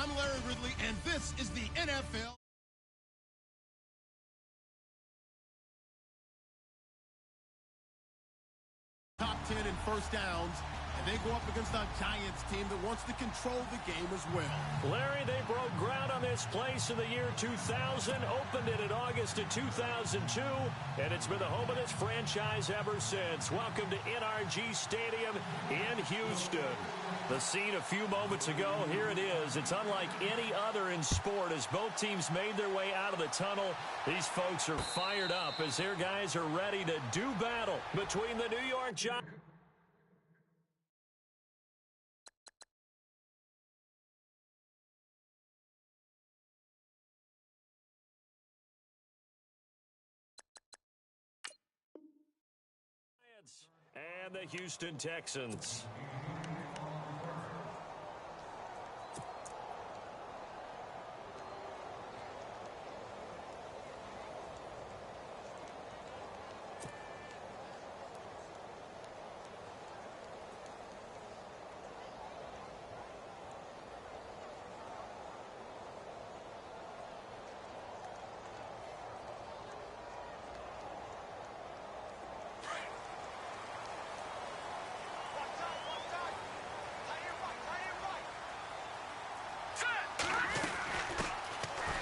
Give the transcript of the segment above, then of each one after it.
I'm Larry Ridley, and this is the NFL. Top 10 in first downs, and they go up against a Giants team that wants to control the game as well. Larry, they broke ground on this place in the year 2000, opened it in August of 2002, and it's been the home of this franchise ever since. Welcome to NRG Stadium in Houston. The scene a few moments ago, here it is. It's unlike any other in sport as both teams made their way out of the tunnel. These folks are fired up as their guys are ready to do battle between the New York Giants. And the Houston Texans.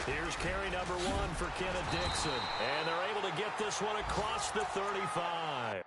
Here's carry number 1 for Kenneth Dixon. And they're able to get this one across the 35.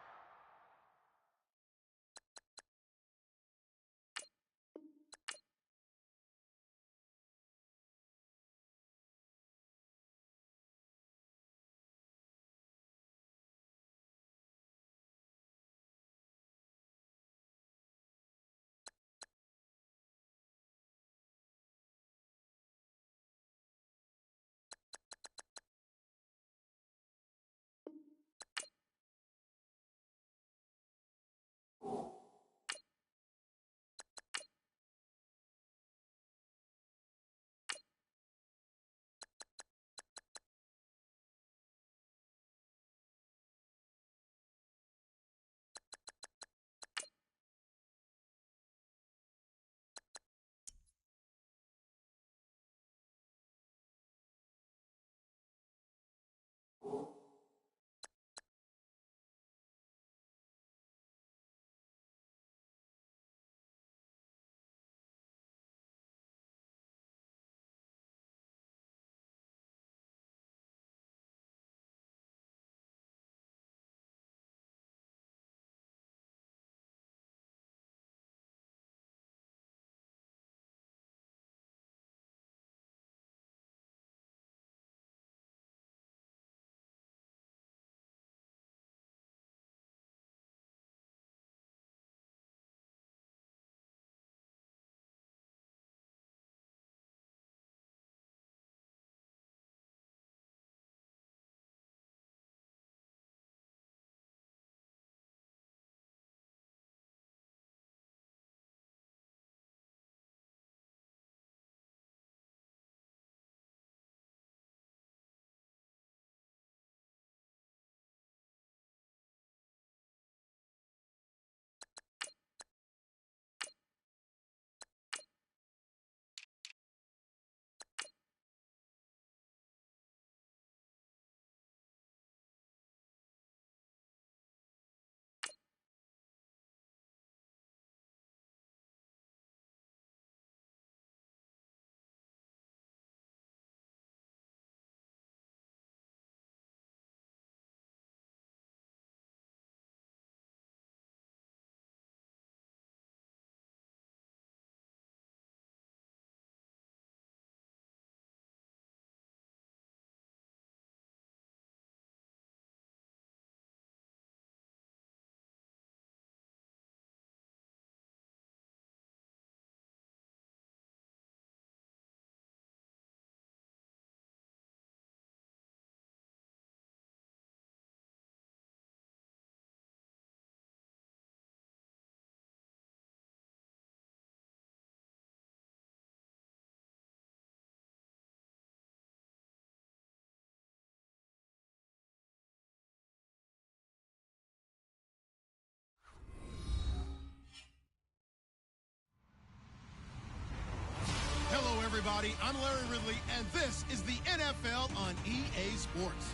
everybody. I'm Larry Ridley, and this is the NFL on EA Sports.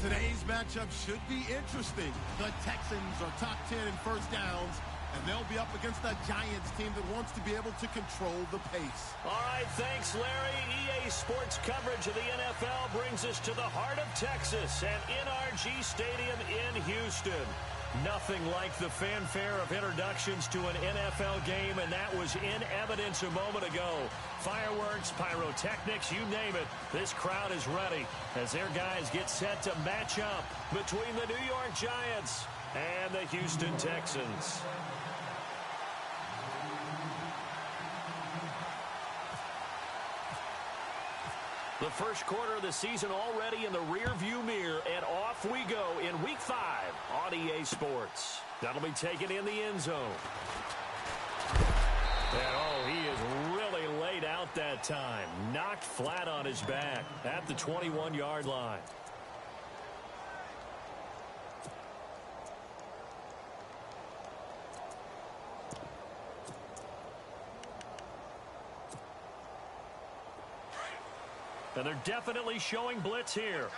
Today's matchup should be interesting. The Texans are top 10 in first downs, and they'll be up against a Giants team that wants to be able to control the pace. All right, thanks, Larry. EA Sports coverage of the NFL brings us to the heart of Texas and NRG Stadium in Houston. Nothing like the fanfare of introductions to an NFL game, and that was in evidence a moment ago. Fireworks, pyrotechnics, you name it. This crowd is ready as their guys get set to match up between the New York Giants and the Houston Texans. The first quarter of the season already in the rearview mirror, and off we go in Week 5 on EA Sports. That'll be taken in the end zone. And, oh, he is really laid out that time. Knocked flat on his back at the 21-yard line. And they're definitely showing blitz here.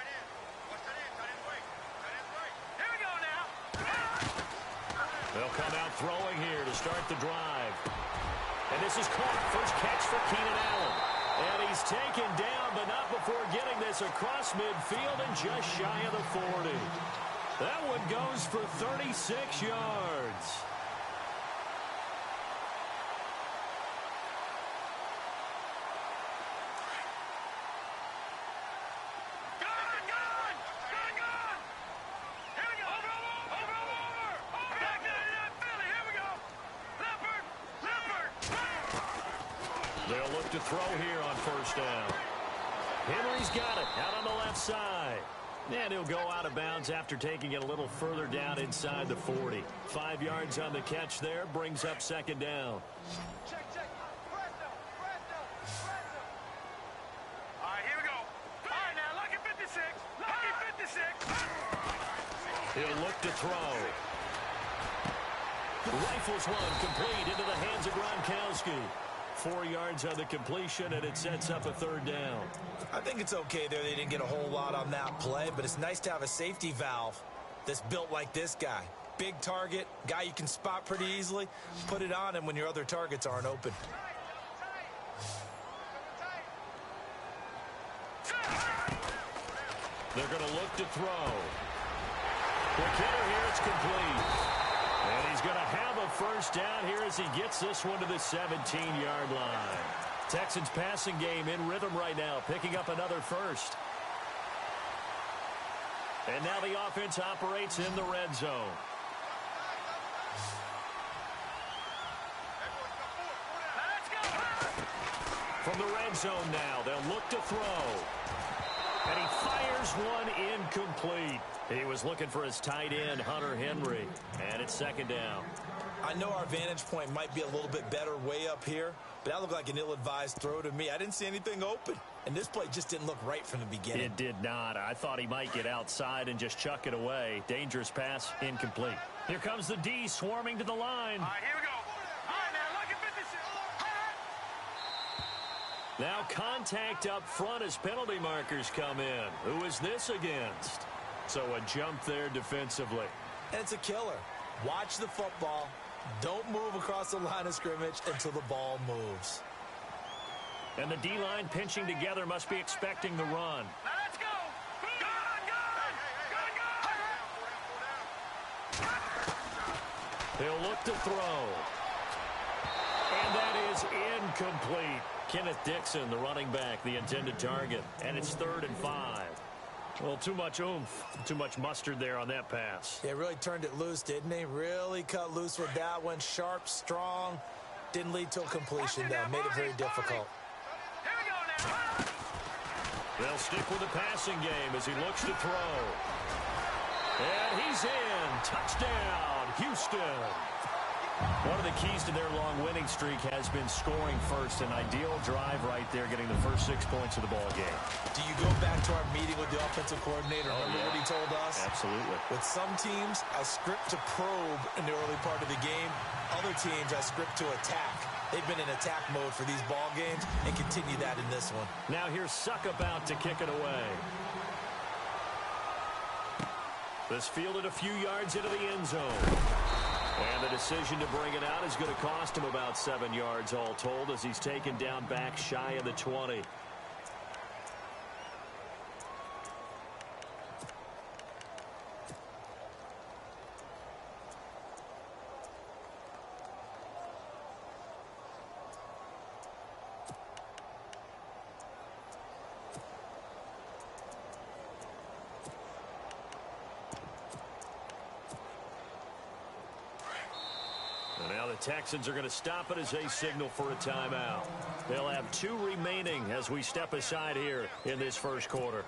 Here we go now. They'll come out throwing here to start the drive. And this is caught. First catch for Keenan Allen. And he's taken down, but not before getting this across midfield and just shy of the 40. That one goes for 36 yards. They'll look to throw here on first down. Henry's got it out on the left side. And he'll go out of bounds after taking it a little further down inside the 40. 5 yards on the catch there, brings up second down. Check. All right, here we go. All right, now, lucky 56. Lucky 56. He'll look to throw. Rifles one complete into the hands of Gronkowski. 4 yards on the completion, and it sets up a third down. I think it's okay there. They didn't get a whole lot on that play, but it's nice to have a safety valve that's built like this guy. Big target, guy you can spot pretty easily. Put it on him when your other targets aren't open. They're going to look to throw. The hitter here, it's complete. And he's going to have a first down here as he gets this one to the 17-yard line. Texans passing game in rhythm right now, picking up another first. And now the offense operates in the red zone. From the red zone now, they'll look to throw. And he fires one incomplete. He was looking for his tight end, Hunter Henry. And it's second down. I know our vantage point might be a little bit better way up here, but that looked like an ill-advised throw to me. I didn't see anything open, and this play just didn't look right from the beginning. It did not. I thought he might get outside and just chuck it away. Dangerous pass, incomplete. Here comes the D swarming to the line. All right, here we go. All right, now, lucky 56. Now contact up front as penalty markers come in. Who is this against? So a jump there defensively. And it's a killer. Watch the football. Don't move across the line of scrimmage until the ball moves. And the D-line pinching together must be expecting the run. Now let's go. Go. He'll look to throw. And that is incomplete. Kenneth Dixon, the running back, the intended target. And it's 3rd and 5. Well, too much oomph, too much mustard there on that pass. Yeah, really turned it loose, didn't he? Really cut loose with that one. Sharp, strong. Didn't lead to a completion, though. Made it very difficult. Here we go now. They'll stick with the passing game as he looks to throw. And he's in. Touchdown, Houston. One of the keys to their long winning streak has been scoring first. An ideal drive right there, getting the first 6 points of the ball game. Do you go back to our meeting with the offensive coordinator? Remember what he told us? Absolutely. With some teams, I script to probe in the early part of the game. Other teams, I script to attack. They've been in attack mode for these ball games and continue that in this one. Now here's Suck about to kick it away. This fielded a few yards into the end zone. And the decision to bring it out is going to cost him about 7 yards all told as he's taken down back shy of the 20. Texans are going to stop it as they signal for a timeout. They'll have 2 remaining as we step aside here in this first quarter.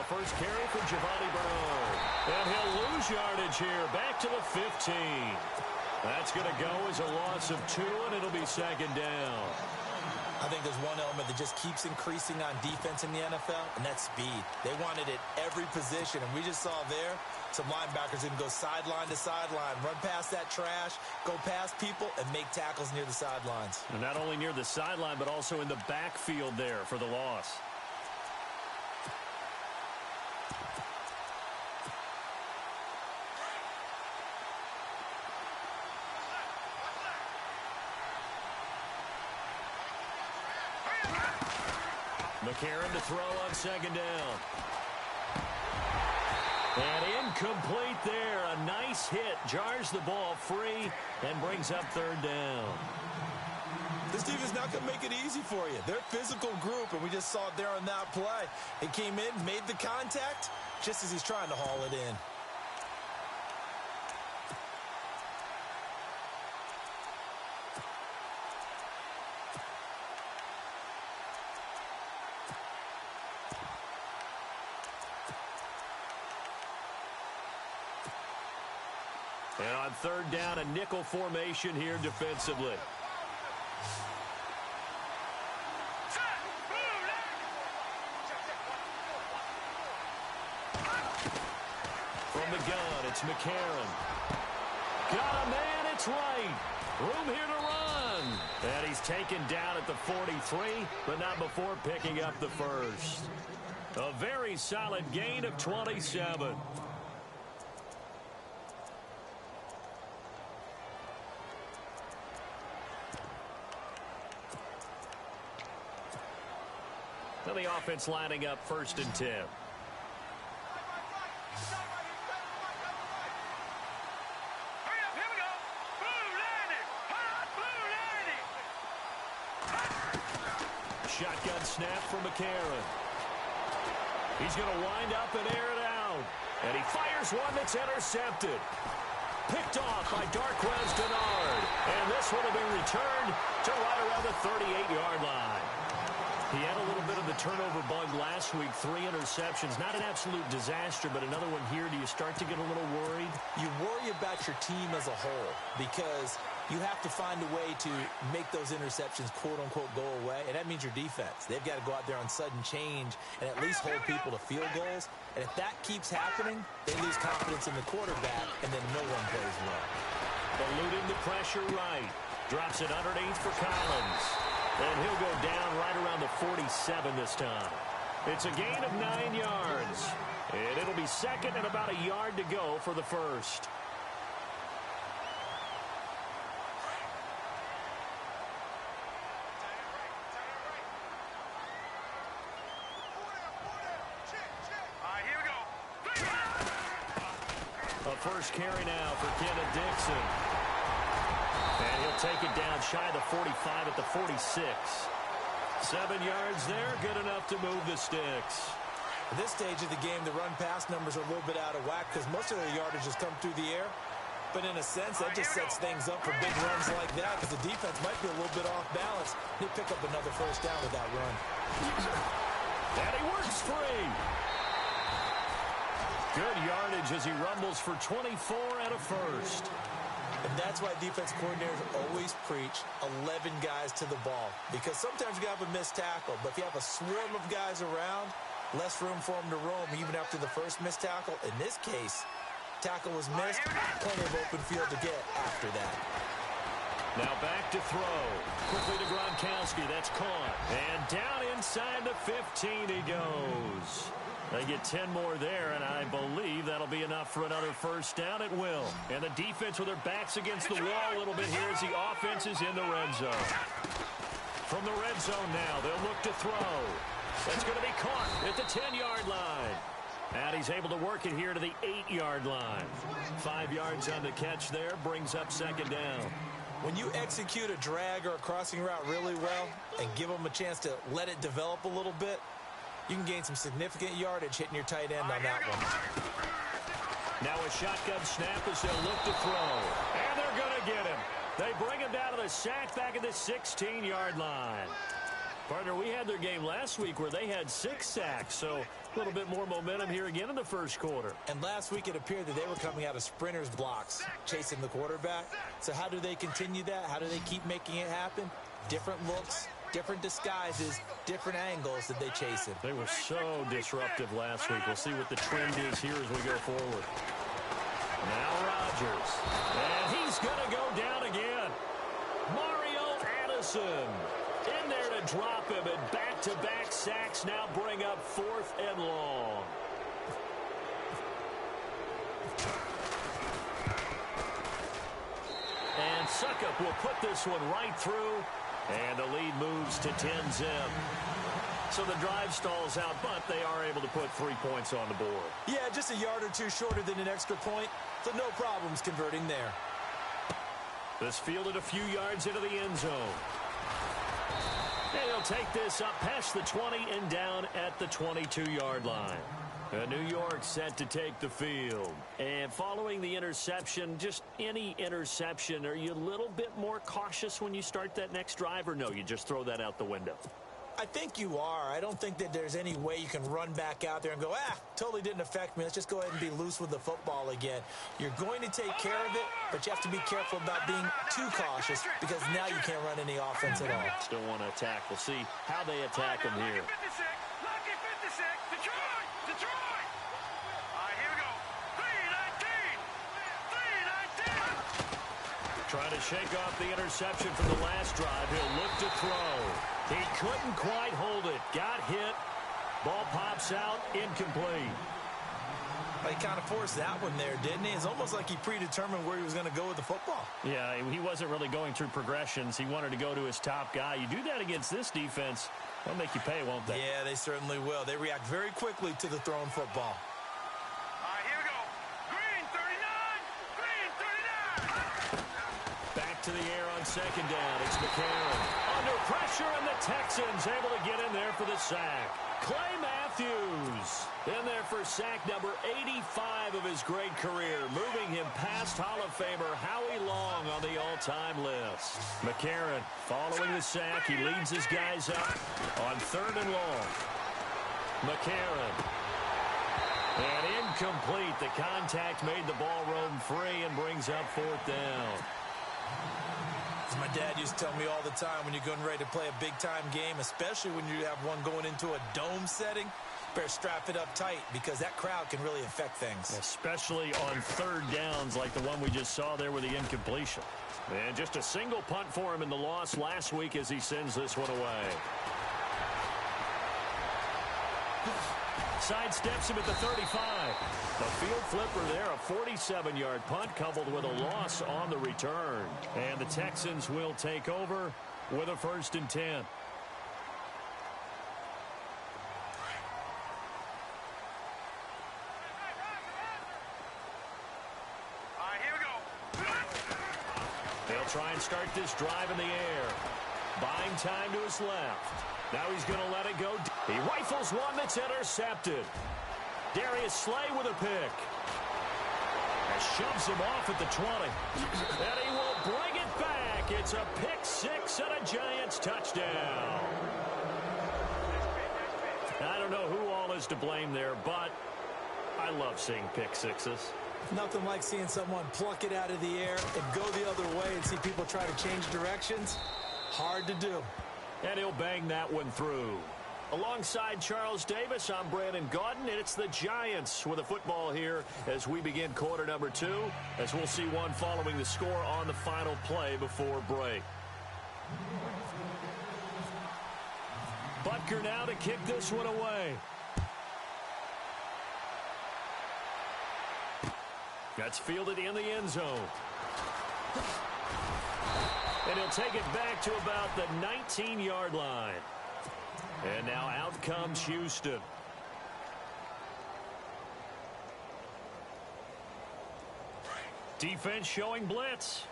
First carry for Giovanni Bernard. And he'll lose yardage here. Back to the 15. That's going to go as a loss of 2, and it'll be second down. I think there's one element that just keeps increasing on defense in the NFL, and that's speed. They want it at every position, and we just saw there some linebackers who can go sideline to sideline, run past that trash, go past people, and make tackles near the sidelines. And not only near the sideline, but also in the backfield there for the loss. McCarron to throw on second down. And incomplete there. A nice hit. Jars the ball free and brings up third down. This defense is not going to make it easy for you. They're a physical group, and we just saw it there on that play. It came in, made the contact, just as he's trying to haul it in. And on third down, a nickel formation here defensively. From the gun, it's McCarron. Got a man, it's right. Room here to run. And he's taken down at the 43, but not before picking up the first. A very solid gain of 27. The offense lining up 1st and 10. Shotgun snap from McCarron. He's going to wind up and air it out. And he fires one that's intercepted. Picked off by Darquez Dennard. And this one will be returned to right around the 38-yard line. He had a little bit of the turnover bug last week, 3 interceptions. Not an absolute disaster, but another one here. Do you start to get a little worried? You worry about your team as a whole because you have to find a way to make those interceptions, quote-unquote, go away, and that means your defense. They've got to go out there on sudden change and at least hold people to field goals. And if that keeps happening, they lose confidence in the quarterback, and then no one plays well. Eluding the pressure right. Drops it underneath for Collins. And he'll go down right around the 47 this time. It's a gain of 9 yards. And it'll be second and about a yard to go for the first. A first carry now for Kenneth Dixon. And he'll take it down shy of the 45 at the 46. 7 yards there, good enough to move the sticks. At this stage of the game, the run-pass numbers are a little bit out of whack because most of their yardage has come through the air. But in a sense, that just sets things up for big runs like that because the defense might be a little bit off balance. They pick up another first down with that run. And he works free. Good yardage as he rumbles for 24 and a first. And that's why defense coordinators always preach 11 guys to the ball. Because sometimes you have a missed tackle, but if you have a swarm of guys around, less room for them to roam even after the first missed tackle. In this case, tackle was missed, plenty of open field to get after that. Now back to throw. Quickly to Gronkowski. That's caught. And down inside the 15 he goes. They get 10 more there, and I believe that'll be enough for another first down. It will. And the defense with their backs against the wall a little bit here as the offense is in the red zone. From the red zone now, they'll look to throw. That's going to be caught at the 10-yard line. And he's able to work it here to the 8-yard line. 5 yards on the catch there, brings up second down. When you execute a drag or a crossing route really well and give them a chance to let it develop a little bit, you can gain some significant yardage hitting your tight end on that one. Now a shotgun snap as they'll look to throw. And they're going to get him. They bring him down to the sack back at the 16-yard line. Partner, we had their game last week where they had 6 sacks, so a little bit more momentum here again in the first quarter. And last week it appeared that they were coming out of sprinters blocks, chasing the quarterback. So how do they continue that? How do they keep making it happen? Different looks, different disguises, different angles that they chase him. They were so disruptive last week. We'll see what the trend is here as we go forward. Now Rodgers. And he's going to go down again. Mario Addison in there to drop him, and back-to-back sacks now bring up 4th and long. And Suckup will put this one right through, and the lead moves to 10-zip. So the drive stalls out, but they are able to put 3 points on the board. Yeah, just a yard or two shorter than an extra point, so no problems converting there. This fielded a few yards into the end zone. And he'll take this up past the 20 and down at the 22-yard line. New York set to take the field. And following the interception, just any interception, are you a little bit more cautious when you start that next drive, or no, you just throw that out the window? I think you are. I don't think that there's any way you can run back out there and go, totally didn't affect me. Let's just go ahead and be loose with the football again. You're going to take care of it, but you have to be careful about being too cautious because now you can't run any offense at all. Still want to attack. We'll see how they attack him here. Lucky 56, Detroit! All right, here we go. 3-19! Trying to shake off the interception from the last drive. He'll look to throw. He couldn't quite hold it. Got hit. Ball pops out. Incomplete. He kind of forced that one there, didn't he? It's almost like he predetermined where he was going to go with the football. Yeah, he wasn't really going through progressions. He wanted to go to his top guy. You do that against this defense, they'll make you pay, won't they? Yeah, they certainly will. They react very quickly to the thrown football. All right, here we go. Green 39! Back to the air on second down. It's McCarron. Under pressure, and the Texans able to get in there for the sack. Clay Matthews in there for sack number 85 of his great career, moving him past Hall of Famer Howie Long on the all-time list. McCarron following the sack. He leads his guys up on 3rd and long. McCarron. And incomplete. The contact made the ball roam free and brings up 4th down. As my dad used to tell me all the time, when you're getting ready to play a big-time game, especially when you have one going into a dome setting, better strap it up tight because that crowd can really affect things. Especially on 3rd downs like the one we just saw there with the incompletion. And just a single punt for him in the loss last week as he sends this one away. Sidesteps him at the 35. The field flipper there, a 47-yard punt coupled with a loss on the return. And the Texans will take over with a 1st and 10. All right, here we go. They'll try and start this drive in the air. Buying time to his left. Now he's going to let it go. He rifles one that's intercepted. Darius Slay with a pick. And shoves him off at the 20. And he will bring it back. It's a pick 6 and a Giants touchdown. I don't know who all is to blame there, but I love seeing pick sixes. Nothing like seeing someone pluck it out of the air and go the other way and see people try to change directions. Hard to do. And he'll bang that one through. Alongside Charles Davis, I'm Brandon Gaudin, and it's the Giants with a football here as we begin quarter number 2, as we'll see one following the score on the final play before break. Butker now to kick this one away. That's fielded in the end zone. And he'll take it back to about the 19-yard line. And now out comes Houston. Defense showing blitz.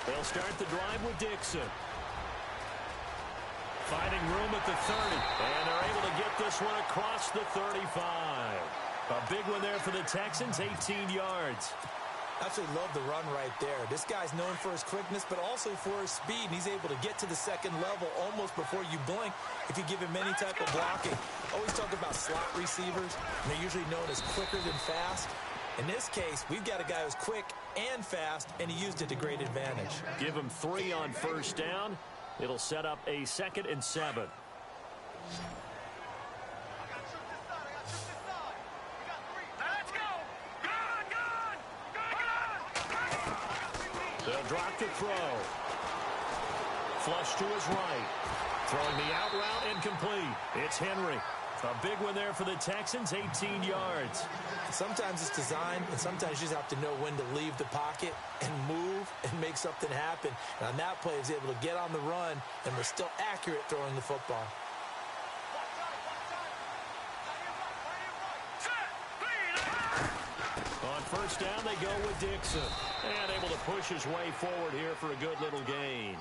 They'll start the drive with Dixon. Finding room at the 30. And they're able to get this one across the 35. A big one there for the Texans, 18 yards. Absolutely love the run right there. This guy's known for his quickness, but also for his speed. And he's able to get to the second level almost before you blink if you give him any type of blocking. Always talk about slot receivers, and they're usually known as quicker than fast. In this case, we've got a guy who's quick and fast, and he used it to great advantage. Give him 3 on first down. It'll set up a 2nd and 7. They'll drop the throw. Flush to his right. Throwing the out route incomplete. It's Henry. A big one there for the Texans, 18 yards. Sometimes it's designed, and sometimes you just have to know when to leave the pocket and move and make something happen. And on that play, he was able to get on the run, and was still accurate throwing the football. On first down, they go with Dixon. And able to push his way forward here for a good little gain.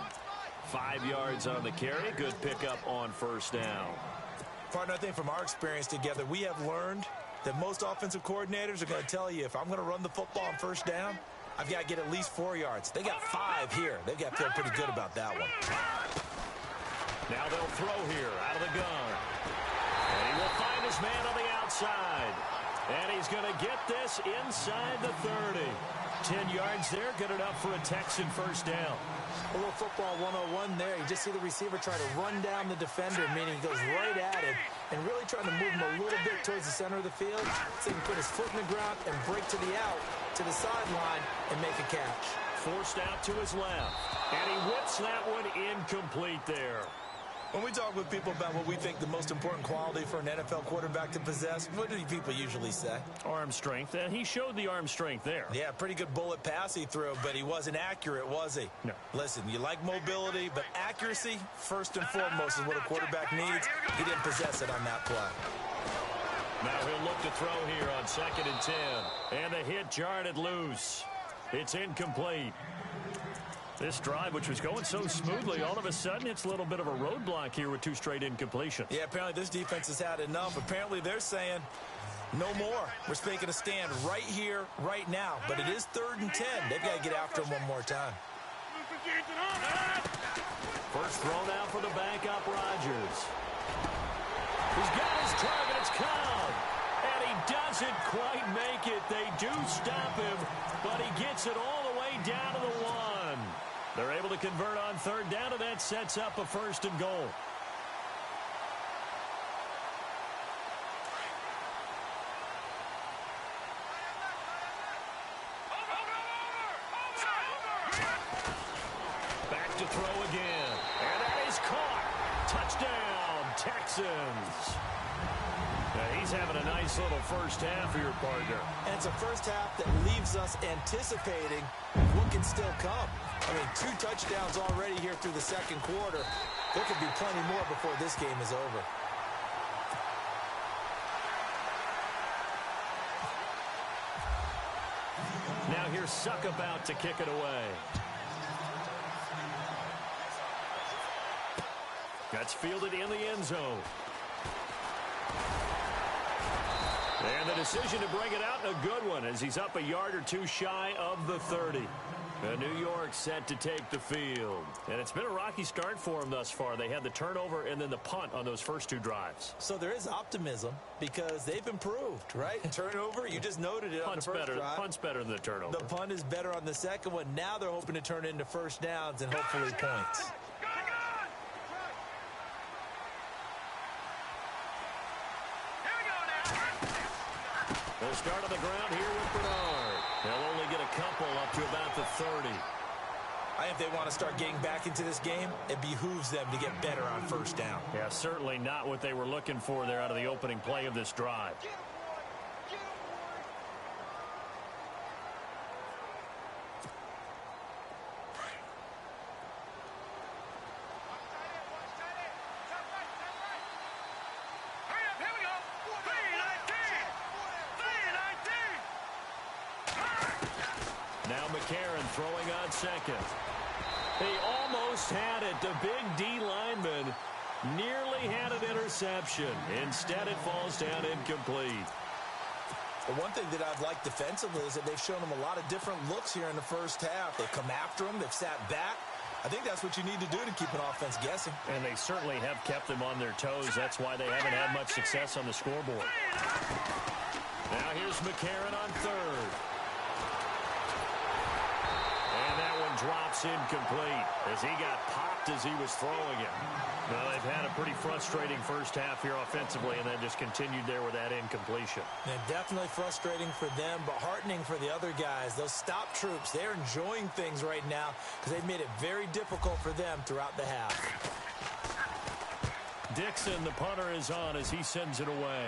5 yards on the carry. Good pickup on first down. Partner, I think from our experience together, we have learned that most offensive coordinators are going to tell you, if I'm going to run the football on first down, I've got to get at least 4 yards. They got 5 here. They've got to feel pretty good about that one. Now they'll throw here out of the gun. And he will find his man on the outside. And he's going to get this inside the 30. 10 yards there, good enough for a Texan first down. A little football 101 there. You just see the receiver try to run down the defender, meaning he goes right at him and really trying to move him a little bit towards the center of the field so he can put his foot in the ground and break to the out, to the sideline, and make a catch. Forced out to his left. And he whips that one incomplete there. When we talk with people about what we think the most important quality for an NFL quarterback to possess, what do people usually say? Arm strength, and he showed the arm strength there. Yeah, pretty good bullet pass he threw, but he wasn't accurate, was he? No. Listen, you like mobility, but accuracy, first and foremost, is what a quarterback needs. He didn't possess it on that play. Now he'll look to throw here on 2nd and 10. And the hit jarred it loose. It's incomplete. This drive, which was going so smoothly, all of a sudden it's a little bit of a roadblock here with 2 straight incompletions. Yeah, apparently this defense has had enough. Apparently they're saying no more. We're making a stand right here, right now. But it is 3rd and 10. They've got to get after him one more time. First throw now for the backup Rodgers. He's got his target. It's Cobb. And he doesn't quite make it. They do stop him, but he gets it all the way down to the 1. They're able to convert on 3rd down, and that sets up a 1st and goal. Back to throw again. And that is caught. Touchdown, Texans. Now he's having a nice little first half here, partner. And it's a first half that leaves us anticipating what can still come. I mean, 2 touchdowns already here through the 2nd quarter. There could be plenty more before this game is over. Now here's Suck about to kick it away. That's fielded in the end zone. And the decision to bring it out, a good one, as he's up a yard or 2 shy of the 30. New York set to take the field. And it's been a rocky start for them thus far. They had the turnover and then the punt on those first 2 drives. So there is optimism because they've improved, right? Turnover, you just noted it on the first drive. Punt's better than the turnover. The punt is better on the second one. Now they're hoping to turn it into first downs and hopefully points. They'll start on the ground here with Bernard. They'll only get a couple up to about the 30. I think if they want to start getting back into this game, it behooves them to get better on first down. Yeah, certainly not what they were looking for there out of the opening play of this drive. Now McCarron throwing on second. He almost had it. The big D lineman nearly had an interception. Instead, it falls down incomplete. The one thing that I've liked defensively is that they've shown them a lot of different looks here in the first half. They've come after them. They've sat back. I think that's what you need to do to keep an offense guessing. And they certainly have kept them on their toes. That's why they haven't had much success on the scoreboard. Now here's McCarron on third. And that one drops incomplete as he got popped as he was throwing it. Well, they've had a pretty frustrating first half here offensively, and then just continued there with that incompletion. And definitely frustrating for them, but heartening for the other guys. Those stop troops, they're enjoying things right now because they've made it very difficult for them throughout the half. Dixon, the punter, is on as he sends it away.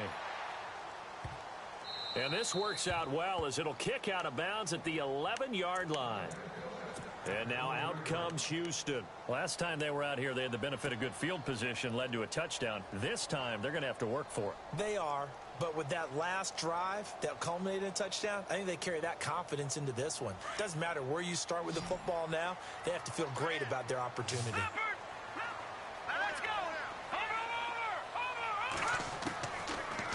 And this works out well as it'll kick out of bounds at the 11-yard line. And now out comes Houston. Last time they were out here, they had the benefit of good field position, led to a touchdown. This time, they're going to have to work for it. They are, but with that last drive that culminated in a touchdown, I think they carry that confidence into this one. Doesn't matter where you start with the football now, they have to feel great about their opportunity.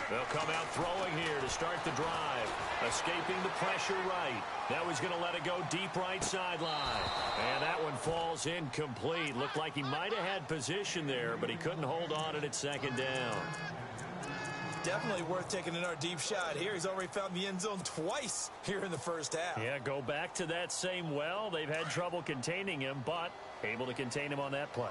They'll come out throwing here to start the drive. Escaping the pressure right. Now he's going to let it go deep right sideline. And that one falls incomplete. Looked like he might have had position there, but he couldn't hold on at second down. Definitely worth taking another deep shot here. He's already found the end zone twice here in the first half. Yeah, go back to that same well. They've had trouble containing him, but able to contain him on that play.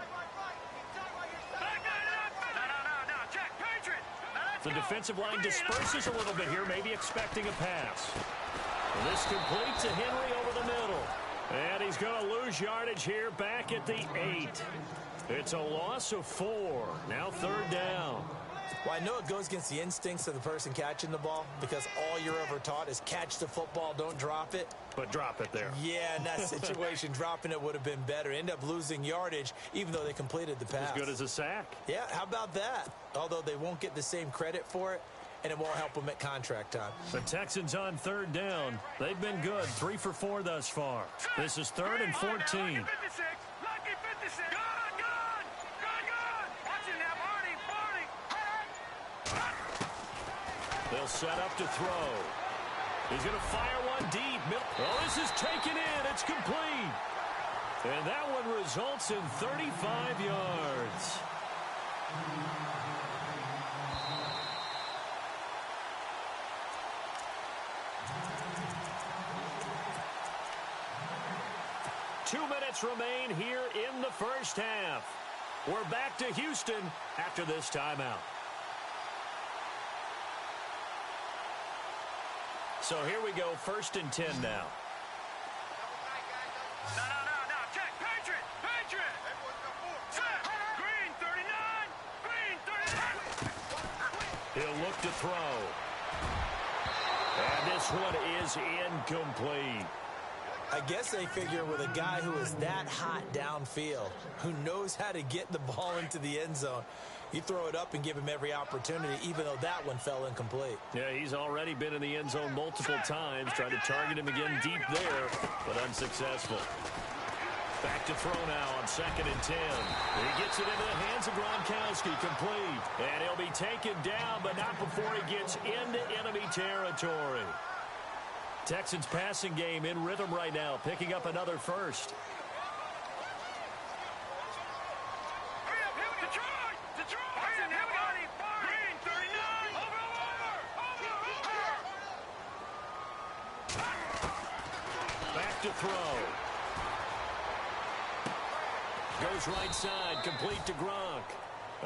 The defensive line disperses a little bit here, maybe expecting a pass. And this complete to Henry over the middle. And he's going to lose yardage here back at the 8. It's a loss of 4. Now third down. Well, I know it goes against the instincts of the person catching the ball because all you're ever taught is catch the football, don't drop it. But drop it there. Yeah, in that situation, dropping it would have been better. End up losing yardage, even though they completed the pass. As good as a sack. Yeah, how about that? Although they won't get the same credit for it, and it won't help them at contract time. The Texans on third down. They've been good, 3 for 4 thus far. This is 3rd and 14. They'll set up to throw. He's going to fire one deep. Oh, this is taken in. It's complete. And that one results in 35 yards. Two minutes remain here in the first half. We're back to Houston after this timeout. So here we go, 1st and 10 now. No. Check. Patriot. Set. Green 39. He'll look to throw. And this one is incomplete. I guess they figure with a guy who is that hot downfield, who knows how to get the ball into the end zone, you throw it up and give him every opportunity, even though that one fell incomplete. Yeah, he's already been in the end zone multiple times, trying to target him again deep there, but unsuccessful. Back to throw now on 2nd and 10. He gets it into the hands of Gronkowski, complete. And he'll be taken down, but not before he gets into enemy territory. Texans passing game in rhythm right now, picking up another first. Back to throw. Goes right side, complete to Gronk.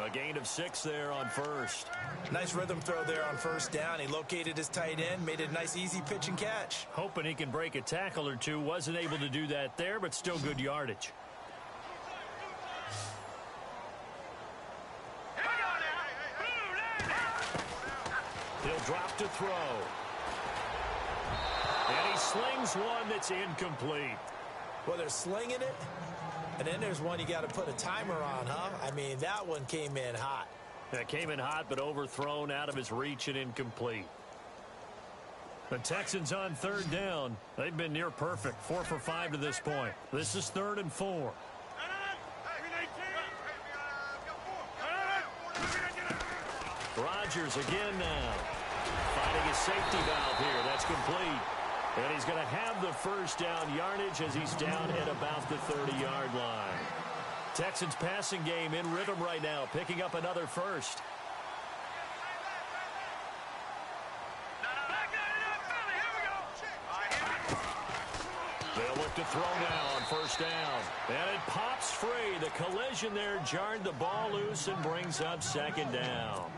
A gain of 6 there on first. Nice rhythm throw there on first down. He located his tight end, made it a nice easy pitch and catch. Hoping he can break a tackle or two. Wasn't able to do that there, but still good yardage. He'll drop to throw. And he slings one that's incomplete. Well, they're slinging it. And then there's one you got to put a timer on, huh? I mean, that one came in hot. That came in hot, but overthrown, out of his reach and incomplete. The Texans on third down. They've been near perfect. 4 for 5 to this point. This is 3rd and 4. Rodgers again now. Finding his safety valve here. That's complete. And he's going to have the first down yardage as he's down at about the 30-yard line. Texans passing game in rhythm right now, picking up another first. They'll look to throw now on first down. And it pops free. The collision there jarred the ball loose and brings up second down.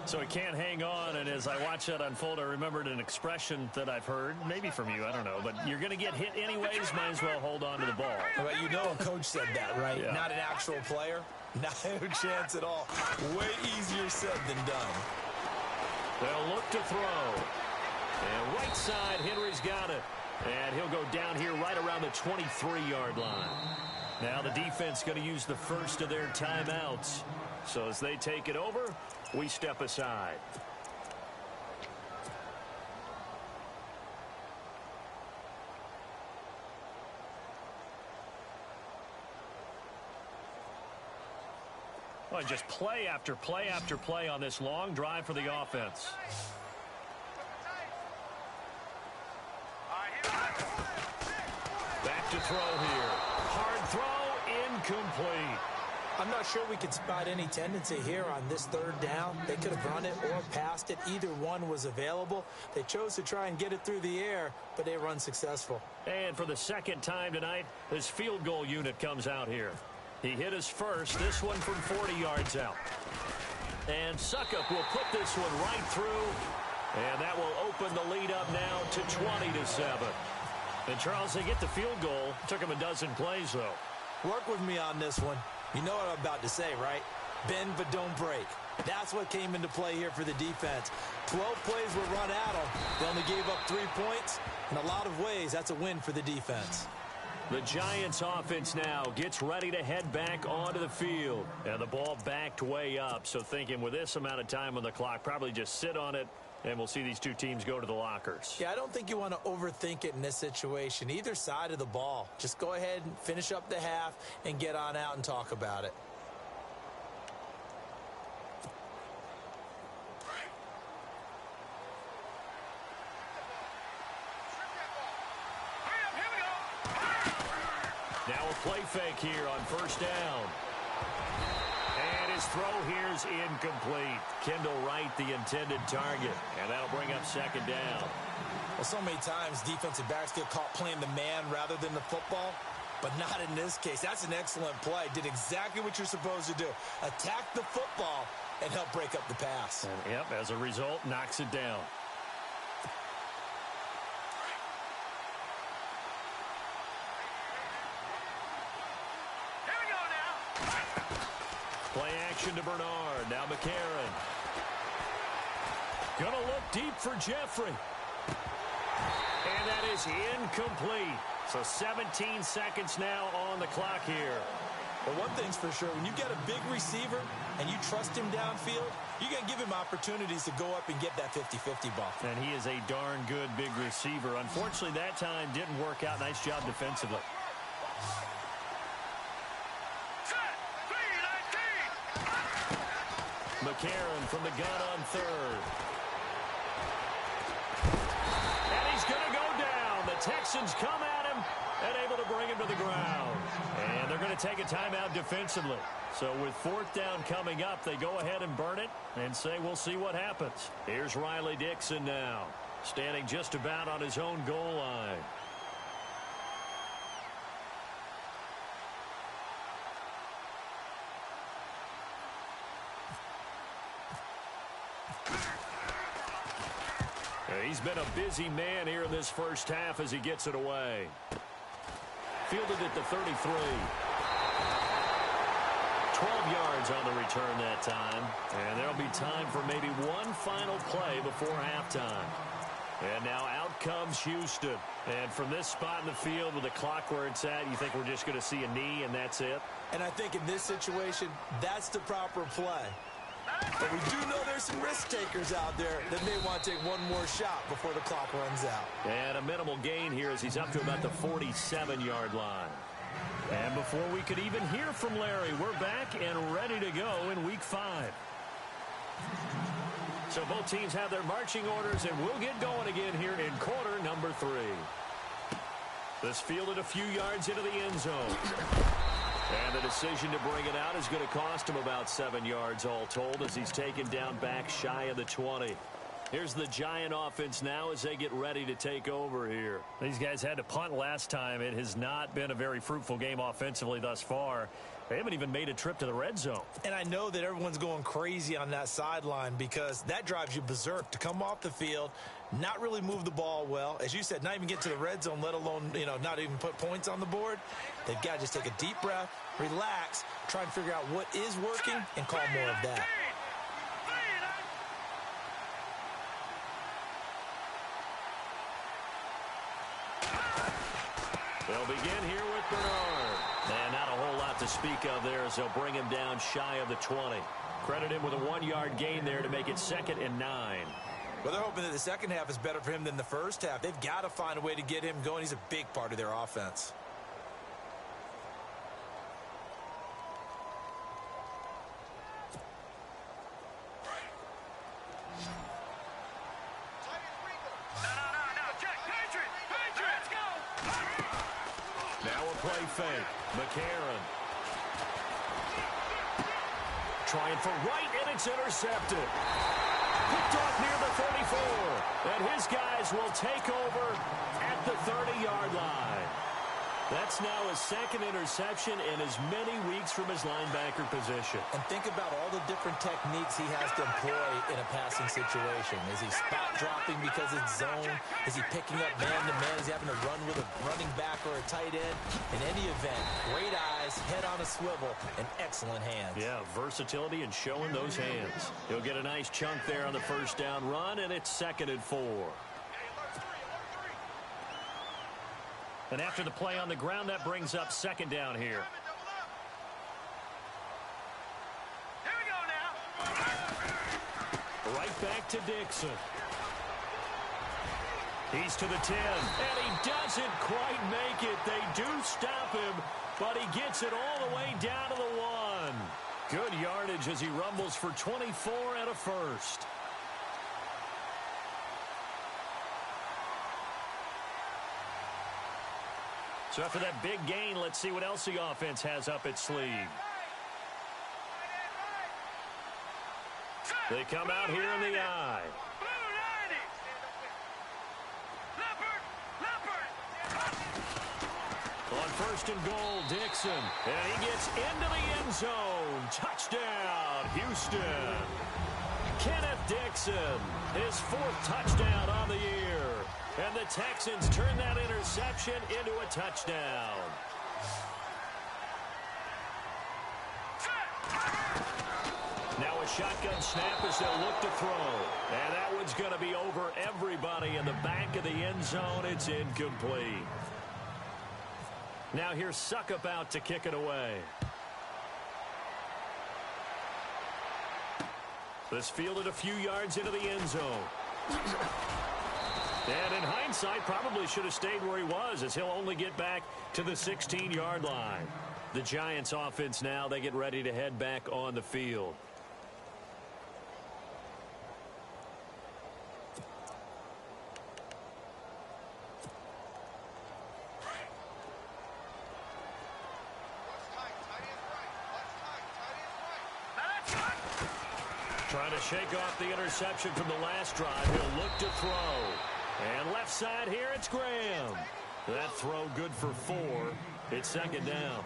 So he can't hang on, and as I watch that unfold, I remembered an expression that I've heard, maybe from you, I don't know, but you're going to get hit anyways, might as well hold on to the ball. Well, you know a coach said that, right? Yeah. Not an actual player. Not a chance at all. Way easier said than done. They'll look to throw. And right side, Henry's got it. And he'll go down here right around the 23-yard line. Now the defense going to use the first of their timeouts. So as they take it over, we step aside. Well, just play after play after play on this long drive for the offense. Back to throw here. Hard throw, incomplete. I'm not sure we could spot any tendency here on this third down. They could have run it or passed it. Either one was available. They chose to try and get it through the air, but they run successful. And for the second time tonight, this field goal unit comes out here. He hit his first, this one from 40 yards out. And Suckup will put this one right through, and that will open the lead up now to 20-7. And Charles, they get the field goal. Took him a dozen plays, though. Work with me on this one. You know what I'm about to say, right? Bend but don't break. That's what came into play here for the defense. 12 plays were run at them. They only gave up 3 points. In a lot of ways, that's a win for the defense. The Giants offense now gets ready to head back onto the field. And the ball backed way up. So thinking with this amount of time on the clock, probably just sit on it, and we'll see these two teams go to the lockers. Yeah, I don't think you want to overthink it in this situation. Either side of the ball. Just go ahead and finish up the half and get on out and talk about it. Now a play fake here on first down. And his throw here is incomplete. Kendall Wright, the intended target. And that'll bring up second down. Well, so many times defensive backs get caught playing the man rather than the football, but not in this case. That's an excellent play. Did exactly what you're supposed to do. Attack the football and help break up the pass. And, yep, as a result, knocks it down. Play action to Bernard. Now McCarron. Gonna look deep for Jeffrey. And that is incomplete. So 17 seconds now on the clock here. Well, one thing's for sure. When you get a big receiver and you trust him downfield, you're going to give him opportunities to go up and get that 50-50 ball. And he is a darn good big receiver. Unfortunately, that time didn't work out. Nice job defensively. McCarron from the gun on third. And he's Texans come at him and able to bring him to the ground. And they're going to take a timeout defensively. So with fourth down coming up, they go ahead and burn it and say we'll see what happens. Here's Riley Dixon now, standing just about on his own goal line. He's been a busy man here in this first half as he gets it away. Fielded at the 33. 12 yards on the return that time. And there'll be time for maybe one final play before halftime. And now out comes Houston. And from this spot in the field with the clock where it's at, you think we're just going to see a knee and that's it? And I think in this situation, that's the proper play. But we do know there's some risk takers out there that may want to take one more shot before the clock runs out. And a minimal gain here as he's up to about the 47-yard line. And before we could even hear from Larry, we're back and ready to go in Week 5. So both teams have their marching orders, and we'll get going again here in quarter number 3. This fielded a few yards into the end zone. And the decision to bring it out is going to cost him about 7 yards all told as he's taken down back shy of the 20. Here's the Giant offense now as they get ready to take over here. These guys had to punt last time. It has not been a very fruitful game offensively thus far. They haven't even made a trip to the red zone. And I know that everyone's going crazy on that sideline because that drives you berserk to come off the field, not really move the ball well. As you said, not even get to the red zone, let alone, not even put points on the board. They've got to just take a deep breath, relax, try and figure out what is working and call more of that. They'll begin here with Bernard. And not a whole lot to speak of there as they'll bring him down shy of the 20. Credit him with a 1-yard gain there to make it 2nd and 9. Well, they're hoping that the second half is better for him than the first half. They've got to find a way to get him going. He's a big part of their offense. Play fake. McCarron. Trying for right, and it's intercepted. Picked off near the 34. And his guys will take over at the 30-yard line. That's now his 2nd interception in as many weeks from his linebacker position. And think about all the different techniques he has to employ in a passing situation. Is he spot dropping because it's zone? Is he picking up man-to-man? Is he having to run with a running back or a tight end? In any event, great eyes, head on a swivel, and excellent hands. Yeah, versatility and showing those hands. He'll get a nice chunk there on the first down run, and it's 2nd and 4. And after the play on the ground, that brings up 2nd down here. Here we go now. Right back to Dixon. He's to the 10, and he doesn't quite make it. They do stop him, but he gets it all the way down to the 1. Good yardage as he rumbles for 24 and a first. So after that big gain, let's see what else the offense has up its sleeve. They come out here in the I. On 1st and goal, Dixon. And he gets into the end zone. Touchdown, Houston. Kenneth Dixon, his 4th touchdown on the year. And the Texans turn that interception into a touchdown. Now a shotgun snap as they'll look to throw. And that one's going to be over everybody in the back of the end zone. It's incomplete. Now here's Suckup out to kick it away. This fielded a few yards into the end zone. And in hindsight, probably should have stayed where he was as he'll only get back to the 16-yard line. The Giants offense now, they get ready to head back on the field. Trying to shake off the interception from the last drive. He'll look to throw. And left side here, it's Graham. That throw good for 4. It's second down.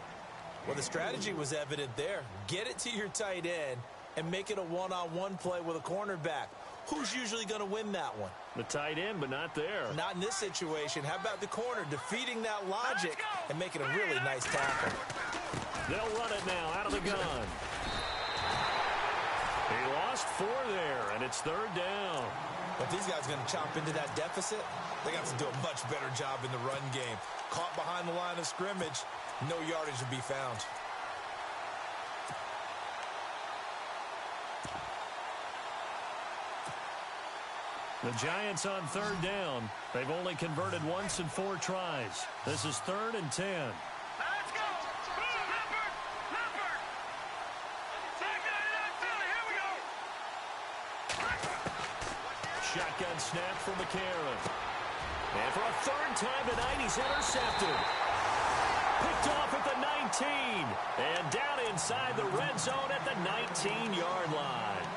Well, the strategy was evident there. Get it to your tight end and make it a one-on-one play with a cornerback. Who's usually going to win that one? The tight end, but not there. Not in this situation. How about the corner defeating that logic and making a really nice tackle? They'll run it now out of the gun. He lost 4 there, and it's third down. But these guys are going to chop into that deficit. They got to do a much better job in the run game. Caught behind the line of scrimmage, no yardage to be found. The Giants on third down. They've only converted once in 4 tries. This is 3rd and 10. Let's go! Leopard! Leopard! Here we go! Shotgun snap for McCarron. And for a 3rd time tonight, he's intercepted. Picked off at the 19. And down inside the red zone at the 19-yard line.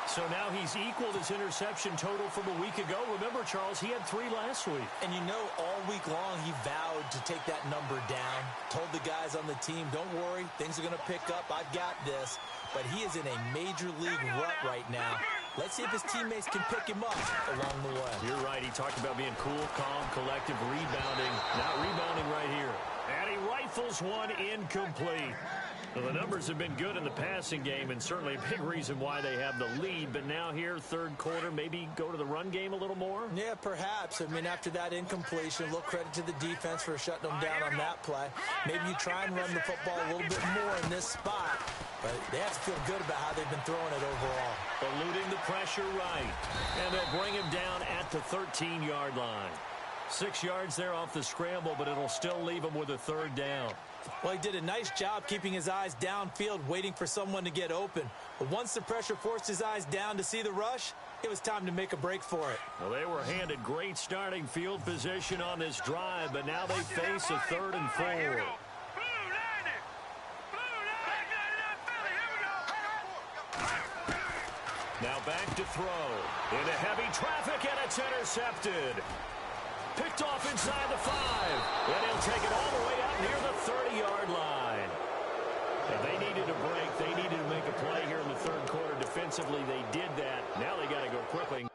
So now he's equaled his interception total from a week ago. Remember, Charles, he had 3 last week. And you know, all week long he vowed to take that number down. Told the guys on the team, don't worry, things are going to pick up. I've got this. But he is in a major league rut right now. Let's see if his teammates can pick him up along the way. You're right. He talked about being cool, calm, collective, rebounding. Not rebounding right here. And he rifles one incomplete. Well, the numbers have been good in the passing game, and certainly a big reason why they have the lead. But now here, third quarter, maybe go to the run game a little more? Yeah, perhaps. I mean, after that incompletion, a little credit to the defense for shutting them down on that play. Maybe you try and run the football a little bit more in this spot. But they have to feel good about how they've been throwing it overall. Eluding the pressure right. And they'll bring him down at the 13-yard line. 6 yards there off the scramble, but it'll still leave him with a third down. Well, he did a nice job keeping his eyes downfield, waiting for someone to get open. But once the pressure forced his eyes down to see the rush, it was time to make a break for it. Well, they were handed great starting field position on this drive, but now they face a 3rd and 4. Now back to throw. Into heavy traffic, and it's intercepted. Picked off inside the 5. And he'll take it all the way out near the 30-yard line. And they needed a break. They needed to make a play here in the third quarter. Defensively, they did that. Now they got to go quickly.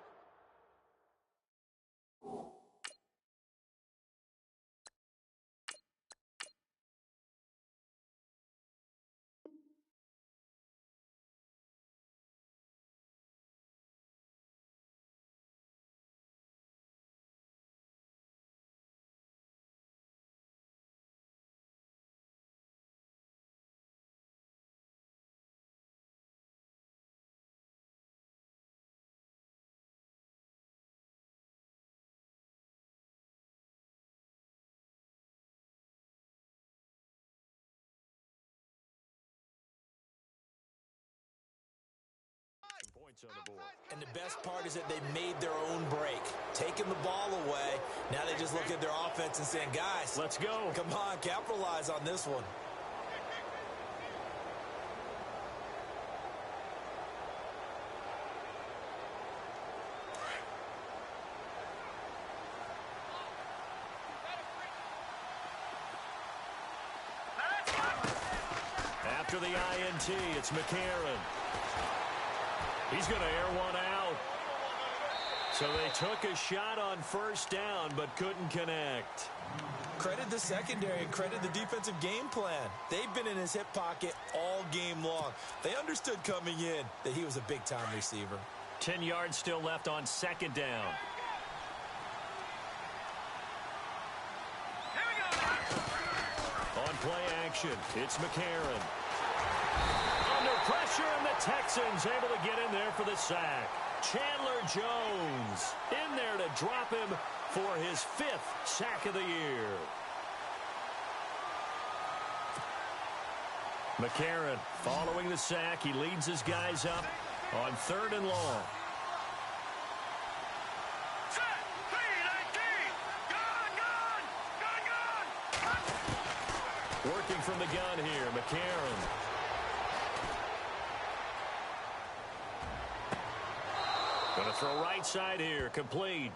Points on the board. And the best part is that they made their own break. Taking the ball away. Now they just look at their offense and saying, guys, let's go. Come on, capitalize on this one. After the INT, it's McCarron. He's going to air one out. So they took a shot on first down, but couldn't connect. Credit the secondary and credit the defensive game plan. They've been in his hip pocket all game long. They understood coming in that he was a big-time receiver. 10 yards still left on second down. On play action, it's McCarron. Under pressure, and the Texans able to get in there for the sack. Chandler Jones in there to drop him for his 5th sack of the year. McCarron following the sack. He leads his guys up on 3rd and long. Working from the gun here, McCarron. Going to throw right side here, complete.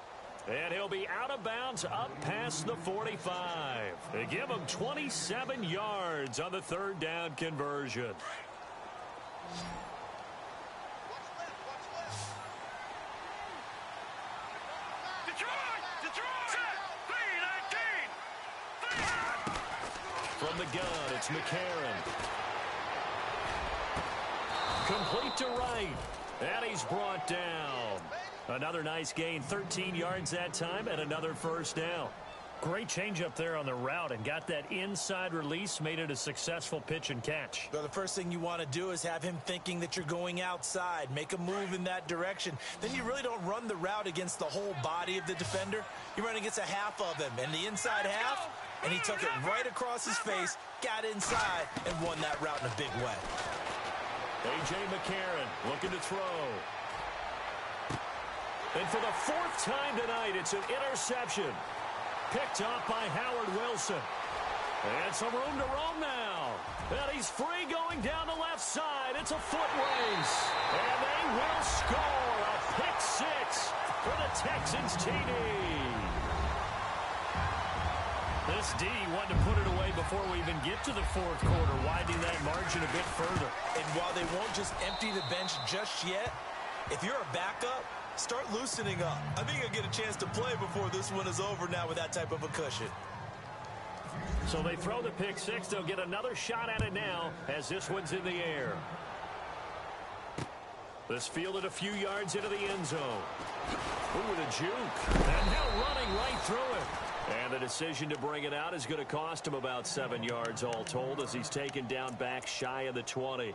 And he'll be out of bounds up past the 45. They give him 27 yards on the third down conversion. From the gun, it's McCarron. Complete to right. And he's brought down. Another nice gain, 13 yards that time, and another first down. Great change up there on the route and got that inside release, made it a successful pitch and catch. Well, the first thing you want to do is have him thinking that you're going outside, make a move in that direction. Then you really don't run the route against the whole body of the defender. You run against a half of him, and the inside half, and he took it right across his face, got inside, and won that route in a big way. A.J. McCarron looking to throw. And for the fourth time tonight, it's an interception. Picked up by Howard Wilson. And some room to roam now. And he's free going down the left side. It's a foot race. And they will score a pick six for the Texans TD. This D wanted to put it away before we even get to the fourth quarter, widening that margin a bit further. And while they won't just empty the bench just yet, if you're a backup, start loosening up. I think you'll get a chance to play before this one is over now with that type of a cushion. So they throw the pick six. They'll get another shot at it now as this one's in the air. This fielded a few yards into the end zone. Ooh, with a juke. And now running right through it. And the decision to bring it out is going to cost him about 7 yards all told as he's taken down back shy of the 20.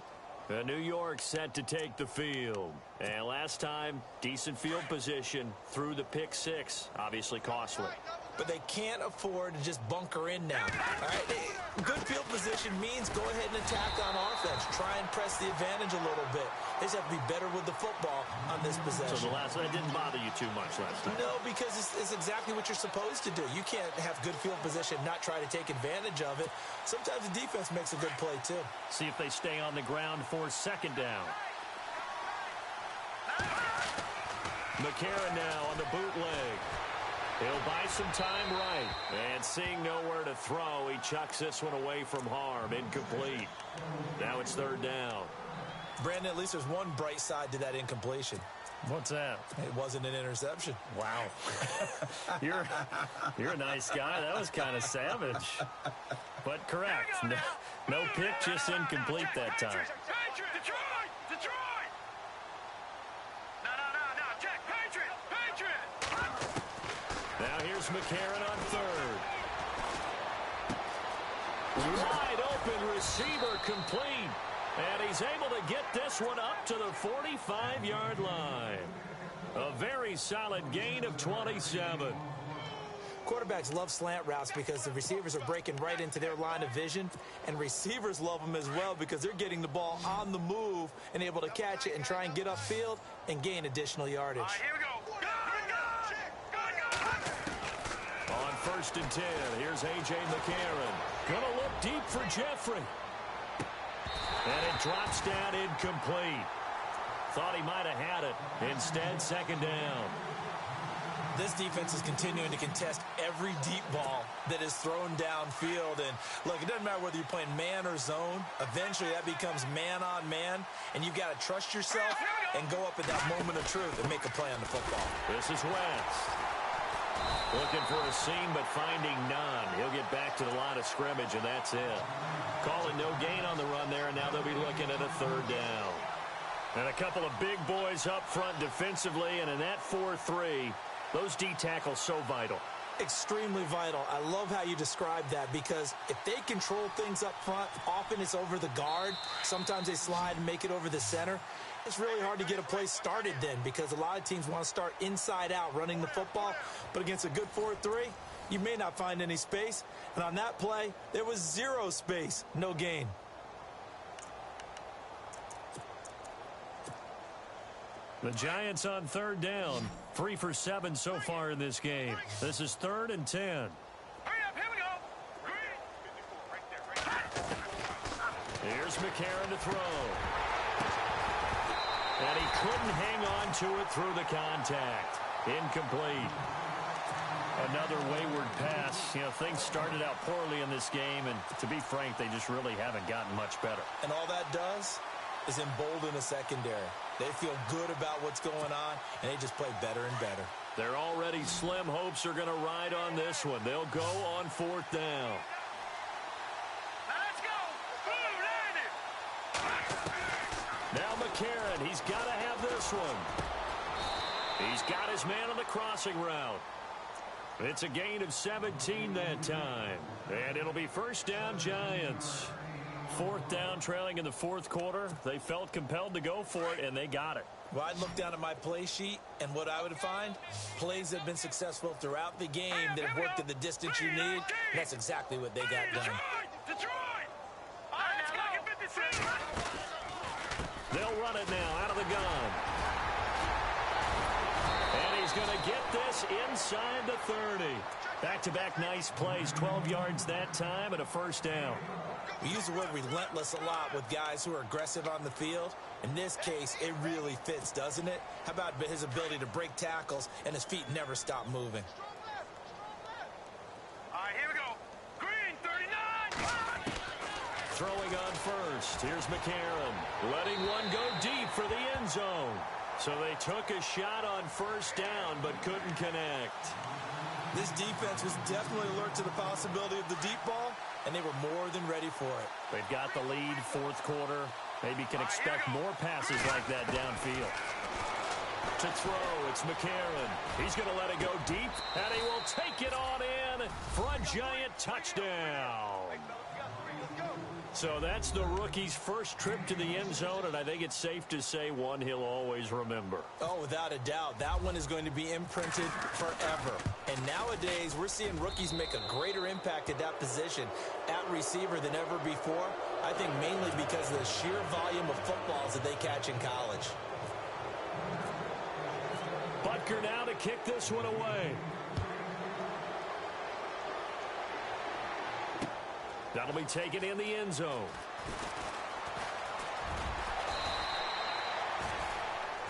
New York set to take the field. And last time, decent field position through the pick six. Obviously costly. But they can't afford to just bunker in now. All right, good field position means go ahead and attack on offense. Try and press the advantage a little bit. They just have to be better with the football on this possession. So that didn't bother you too much last time? No, because it's exactly what you're supposed to do. You can't have good field position, not try to take advantage of it. Sometimes the defense makes a good play, too. See if they stay on the ground for second down. McCarron now on the bootleg. He'll buy some time right. And seeing nowhere to throw, he chucks this one away from harm. Incomplete. Now it's third down. Brandon, at least there's one bright side to that incompletion. What's that? It wasn't an interception. Wow. You're a nice guy. That was kind of savage. But correct. No pick, just incomplete that time. Detroit! No, check, Patriot! Now here's McCarron on third. Wide open receiver complete. And he's able to get this one up to the 45-yard line. A very solid gain of 27. Quarterbacks love slant routes because the receivers are breaking right into their line of vision, and receivers love them as well because they're getting the ball on the move and able to catch it and try and get upfield and gain additional yardage. All right, here we go. Go. On first and 10, here's A.J. McCarron. Gonna look deep for Jeffrey. And it drops down incomplete. Thought he might have had it. Instead, second down. This defense is continuing to contest every deep ball that is thrown downfield. And look, it doesn't matter whether you're playing man or zone. Eventually, that becomes man on man. And you've got to trust yourself and go up at that moment of truth and make a play on the football. This is Wentz. Looking for a seam, but finding none. He'll get back to the line of scrimmage, and that's it. Calling no gain on the run there, and now they'll be looking at a third down. And a couple of big boys up front defensively, and in that 4-3, those D tackles so vital. Extremely vital. I love how you describe that because if they control things up front, often it's over the guard. Sometimes they slide and make it over the center. It's really hard to get a play started then because a lot of teams want to start inside out running the football. But against a good 4-3, you may not find any space. And on that play, there was zero space. No gain. The Giants on third down. 3 for 7 so far in this game. This is 3rd and 10. Hurry up, here we go. Green. Here's McCarron to throw. And he couldn't hang on to it through the contact. Incomplete. Another wayward pass. You know, things started out poorly in this game, and to be frank, they just really haven't gotten much better. And all that does is embolden a secondary. They feel good about what's going on, and they just play better and better. Their already slim hopes are going to ride on this one. They'll go on 4th down. Now let's go. Boom, landed. Now McCarron, he's got to have this one. He's got his man on the crossing route. It's a gain of 17 that time. And it'll be 1st down, Giants. 4th down, trailing in the 4th quarter. They felt compelled to go for it, and they got it. Well, I'd look down at my play sheet, and what I would find, plays that have been successful throughout the game that have worked at the distance you need. And that's exactly what they got done. Detroit! All right, now, look at 56. They'll run it now out of the gun. And he's going to get this inside the 30. Back-to-back nice plays, 12 yards that time and a 1st down. We use the word relentless a lot with guys who are aggressive on the field. In this case, it really fits, doesn't it? How about his ability to break tackles and his feet never stop moving? All right, here we go. Green, 39. Throwing on first. Here's McCarron. Letting one go deep for the end zone. So they took a shot on 1st down, but couldn't connect. This defense was definitely alert to the possibility of the deep ball, and they were more than ready for it. They've got the lead, 4th quarter. Maybe can expect more passes like that downfield. To throw, it's McCarron. He's going to let it go deep, and he will take it on in for a Giant touchdown. So that's the rookie's first trip to the end zone, and I think it's safe to say one he'll always remember. Oh, without a doubt. That one is going to be imprinted forever. And nowadays, we're seeing rookies make a greater impact at that position at receiver than ever before. I think mainly because of the sheer volume of footballs that they catch in college. Butker now to kick this one away. That'll be taken in the end zone.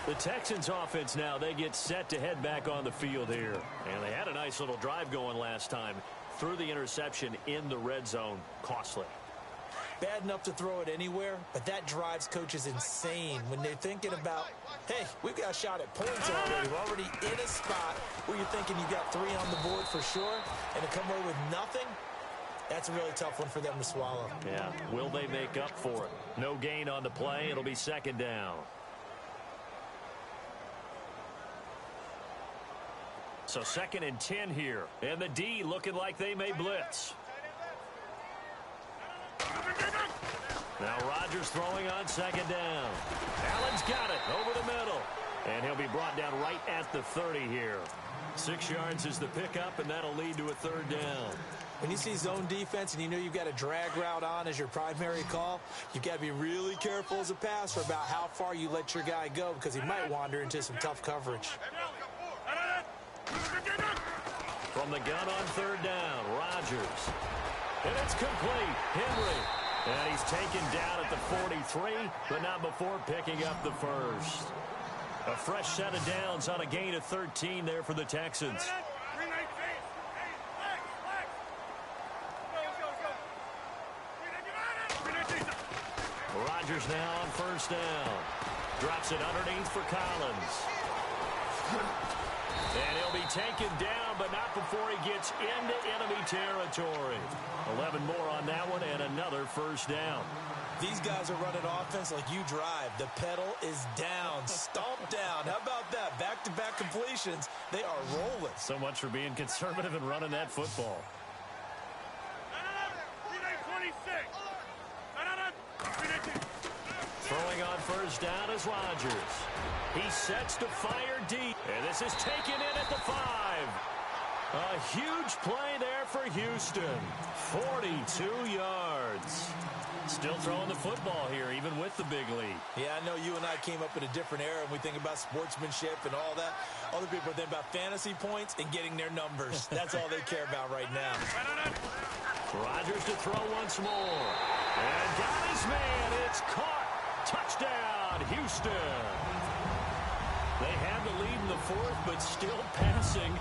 The Texans offense now, they get set to head back on the field here. And they had a nice little drive going last time. Threw the interception in the red zone. Costly. Bad enough to throw it anywhere, but that drives coaches insane when they're thinking about, hey, we've got a shot at points already. We're already in a spot where you're thinking you got 3 on the board for sure, and to come away with nothing, that's a really tough one for them to swallow. Yeah, will they make up for it? No gain on the play. It'll be 2nd down. So 2nd and 10 here. And the D looking like they may blitz. Now Rodgers throwing on 2nd down. Allen's got it over the middle. And he'll be brought down right at the 30 here. 6 yards is the pickup, and that'll lead to a 3rd down. When you see zone defense and you know you've got a drag route on as your primary call, you've got to be really careful as a passer about how far you let your guy go because he might wander into some tough coverage. From the gun on 3rd down, Rodgers. And it's complete. Henry. And he's taken down at the 43, but not before picking up the 1st. A fresh set of downs on a gain of 13 there for the Texans. Rodgers now on 1st down. Drops it underneath for Collins. And he'll be taken down, but not before he gets into enemy territory. 11 more on that one, and another 1st down. These guys are running offense like you drive. The pedal is down, stomped down. How about that? Back-to-back completions. They are rolling. So much for being conservative and running that football. Throwing on 1st down is Rodgers. He sets to fire deep. And this is taken in at the 5. A huge play there for Houston. 42 yards. Still throwing the football here, even with the big lead. Yeah, I know you and I came up in a different era, and we think about sportsmanship and all that. Other people are thinking about fantasy points and getting their numbers. That's all they care about right now. Rodgers to throw once more. And got his man. It's caught. Touchdown, Houston. They had the lead in the fourth, but still passing.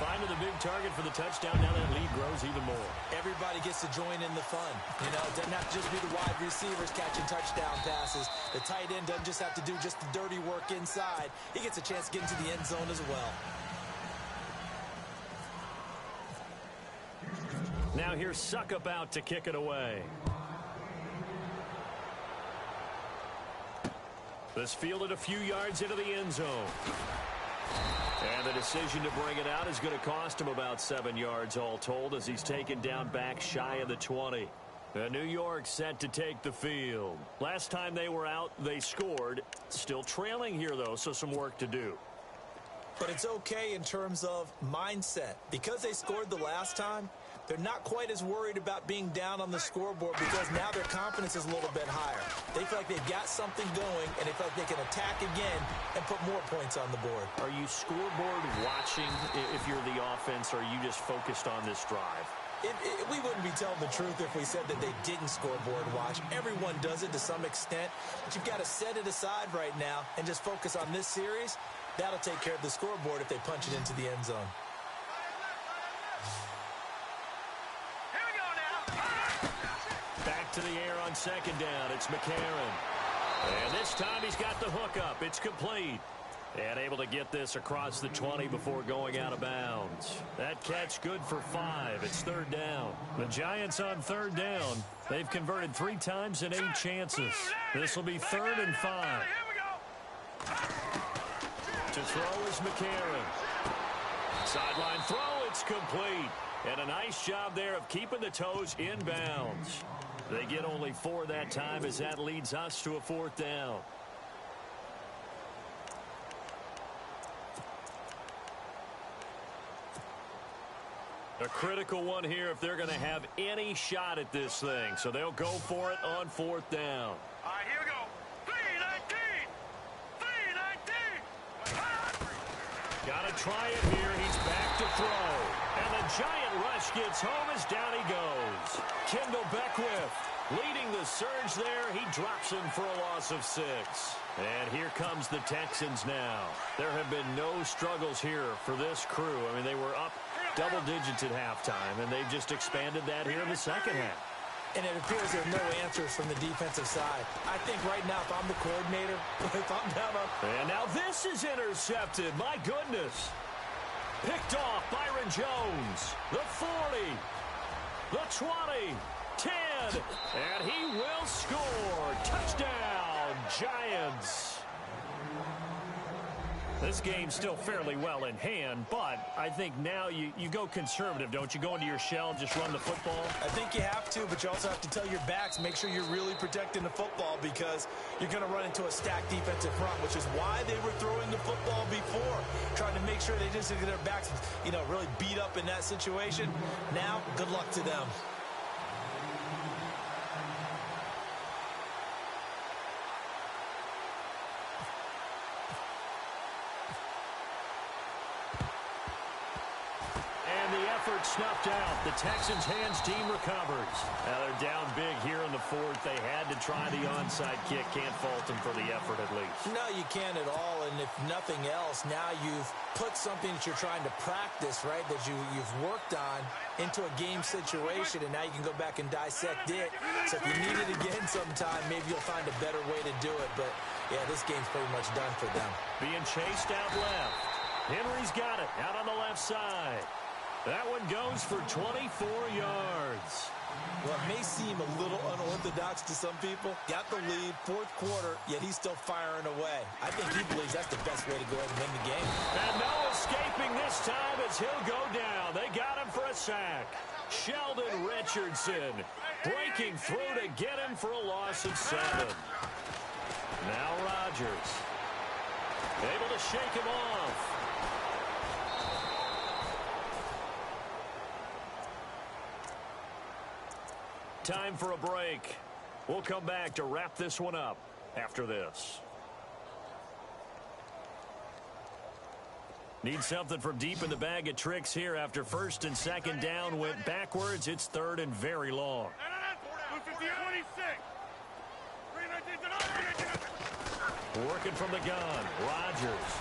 Finding the big target for the touchdown. Now that lead grows even more. Everybody gets to join in the fun. You know, it doesn't have to just be the wide receivers catching touchdown passes. The tight end doesn't just have to do just the dirty work inside. He gets a chance to get into the end zone as well. Now here's Suckup out to kick it away. This fielded a few yards into the end zone. And the decision to bring it out is going to cost him about 7 yards all told as he's taken down back shy of the 20. New York set to take the field. Last time they were out, they scored. Still trailing here, though, so some work to do. But it's okay in terms of mindset. Because they scored the last time, they're not quite as worried about being down on the scoreboard because now their confidence is a little bit higher. They feel like they've got something going, and they feel like they can attack again and put more points on the board. Are you scoreboard watching if you're the offense, or are you just focused on this drive? We wouldn't be telling the truth if we said that they didn't scoreboard watch. Everyone does it to some extent, but you've got to set it aside right now and just focus on this series. That'll take care of the scoreboard if they punch it into the end zone. Back to the air on second down. It's McCarron. And this time he's got the hook up. It's complete. And able to get this across the 20 before going out of bounds. That catch good for 5. It's third down. The Giants on third down. They've converted 3 times in 8 chances. This will be 3rd and 5. To throw is McCarron. Sideline throw. It's complete. And a nice job there of keeping the toes in bounds. They get only 4 that time as that leads us to a 4th down. A critical one here if they're going to have any shot at this thing. So they'll go for it on 4th down. All right, here we go. 3-19. 3-19. Got to try it here. He's back to throw. And the giant rush gets home as down he goes. Kendall Beckwith leading the surge there. He drops him for a loss of 6. And here comes the Texans now. There have been no struggles here for this crew. I mean, they were up double digits at halftime, and they've just expanded that here in the second half. And it appears there are no answers from the defensive side. I think right now, if I'm the coordinator, if I'm down on... And now this is intercepted. My goodness. Picked off Byron Jones. The 40. The 20. 10. And he will score. Touchdown, Giants. This game's still fairly well in hand, but I think now you go conservative, don't you? Go into your shell and just run the football? I think you have to, but you also have to tell your backs, make sure you're really protecting the football because you're going to run into a stacked defensive front, which is why they were throwing the football before, trying to make sure they just get their backs, really beat up in that situation. Now, good luck to them. Snuffed out. The Texans' hands team recovers. Now they're down big here in the 4th. They had to try the onside kick. Can't fault them for the effort at least. No, you can't at all. And if nothing else, now you've put something that you're trying to practice, right, that you've worked on into a game situation, and now you can go back and dissect it. So if you need it again sometime, maybe you'll find a better way to do it. But, yeah, this game's pretty much done for them. Being chased out left. Henry's got it out on the left side. That one goes for 24 yards. Well, it may seem a little unorthodox to some people. Got the lead, 4th quarter, yet he's still firing away. I think he believes that's the best way to go ahead and win the game. And no escaping this time as he'll go down. They got him for a sack. Sheldon Richardson breaking through to get him for a loss of 7. Now Rodgers able to shake him off. Time for a break. We'll come back to wrap this one up after this. Need something from deep in the bag of tricks here after 1st and 2nd down went backwards. It's 3rd and very long. Working from the gun, Rodgers.